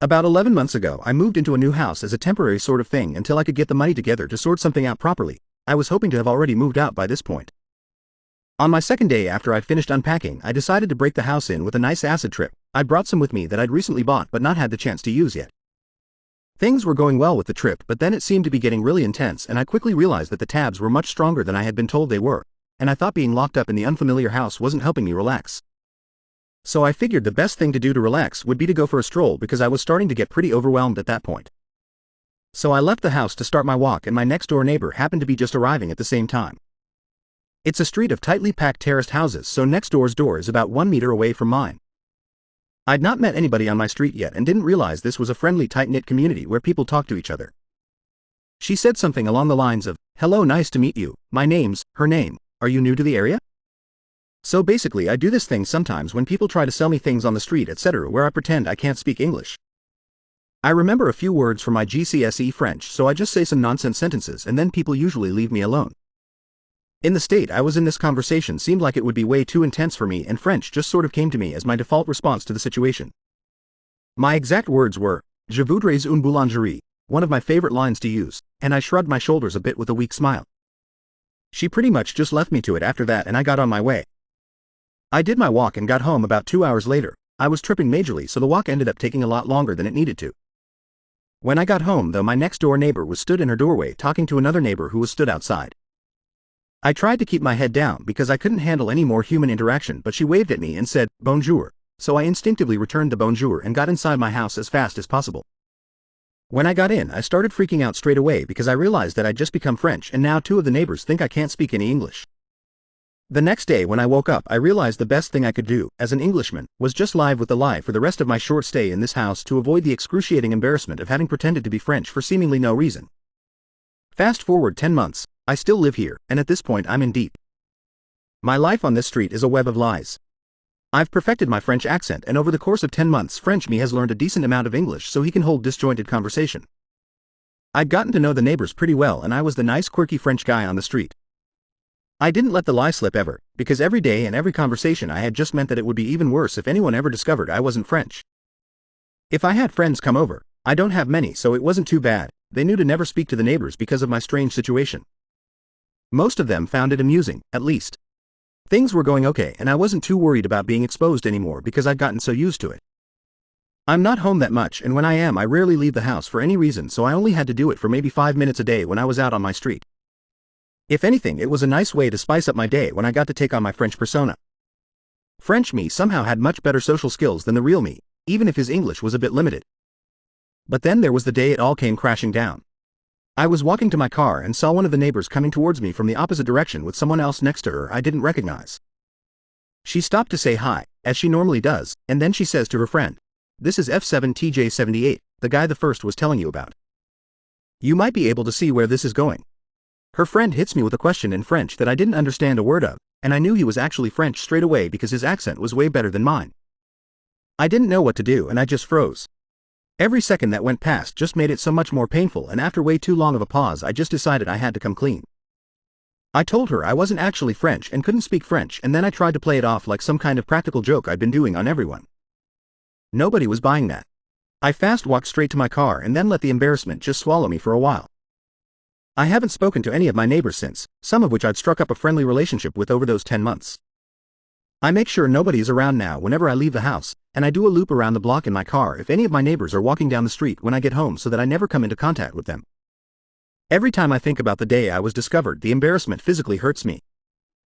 About 11 months ago, I moved into a new house as a temporary sort of thing until I could get the money together to sort something out properly. I was hoping to have already moved out by this point. On my second day after I'd finished unpacking, I decided to break the house in with a nice acid trip. I brought some with me that I'd recently bought but not had the chance to use yet. Things were going well with the trip, but then it seemed to be getting really intense, and I quickly realized that the tabs were much stronger than I had been told they were, and I thought being locked up in the unfamiliar house wasn't helping me relax. So I figured the best thing to do to relax would be to go for a stroll because I was starting to get pretty overwhelmed at that point. So I left the house to start my walk, and my next door neighbor happened to be just arriving at the same time. It's a street of tightly packed terraced houses, so next door's door is about 1 meter away from mine. I'd not met anybody on my street yet and didn't realize this was a friendly, tight-knit community where people talk to each other. She said something along the lines of, "Hello, nice to meet you, my name's," her name, "Are you new to the area?" So basically I do this thing sometimes when people try to sell me things on the street, etc., where I pretend I can't speak English. I remember a few words from my GCSE French, so I just say some nonsense sentences and then people usually leave me alone. In the state I was in, this conversation seemed like it would be way too intense for me, and French just sort of came to me as my default response to the situation. My exact words were, "Je voudrais une boulangerie," one of my favorite lines to use, and I shrugged my shoulders a bit with a weak smile. She pretty much just left me to it after that, and I got on my way. I did my walk and got home about 2 hours later. I was tripping majorly, so the walk ended up taking a lot longer than it needed to. When I got home though, my next door neighbor was stood in her doorway talking to another neighbor who was stood outside. I tried to keep my head down because I couldn't handle any more human interaction, but she waved at me and said, "Bonjour," so I instinctively returned the bonjour and got inside my house as fast as possible. When I got in, I started freaking out straight away because I realized that I'd just become French and now 2 of the neighbors think I can't speak any English. The next day when I woke up, I realized the best thing I could do, as an Englishman, was just live with the lie for the rest of my short stay in this house to avoid the excruciating embarrassment of having pretended to be French for seemingly no reason. Fast forward 10 months, I still live here, and at this point I'm in deep. My life on this street is a web of lies. I've perfected my French accent, and over the course of 10 months French me has learned a decent amount of English so he can hold disjointed conversation. I'd gotten to know the neighbors pretty well, and I was the nice quirky French guy on the street. I didn't let the lie slip ever, because every day and every conversation I had just meant that it would be even worse if anyone ever discovered I wasn't French. If I had friends come over, I don't have many, so it wasn't too bad. They knew to never speak to the neighbors because of my strange situation. Most of them found it amusing, at least. Things were going okay, and I wasn't too worried about being exposed anymore because I'd gotten so used to it. I'm not home that much, and when I am I rarely leave the house for any reason, so I only had to do it for maybe 5 minutes a day when I was out on my street. If anything, it was a nice way to spice up my day when I got to take on my French persona. French me somehow had much better social skills than the real me, even if his English was a bit limited. But then there was the day it all came crashing down. I was walking to my car and saw one of the neighbors coming towards me from the opposite direction with someone else next to her I didn't recognize. She stopped to say hi, as she normally does, and then she says to her friend, "This is F7TJ78, the guy the first was telling you about. You might be able to see where this is going." Her friend hits me with a question in French that I didn't understand a word of, and I knew he was actually French straight away because his accent was way better than mine. I didn't know what to do, and I just froze. Every second that went past just made it so much more painful, and after way too long of a pause I just decided I had to come clean. I told her I wasn't actually French and couldn't speak French, and then I tried to play it off like some kind of practical joke I'd been doing on everyone. Nobody was buying that. I fast walked straight to my car and then let the embarrassment just swallow me for a while. I haven't spoken to any of my neighbors since, some of which I'd struck up a friendly relationship with over those 10 months. I make sure nobody is around now whenever I leave the house, and I do a loop around the block in my car if any of my neighbors are walking down the street when I get home so that I never come into contact with them. Every time I think about the day I was discovered, the embarrassment physically hurts me,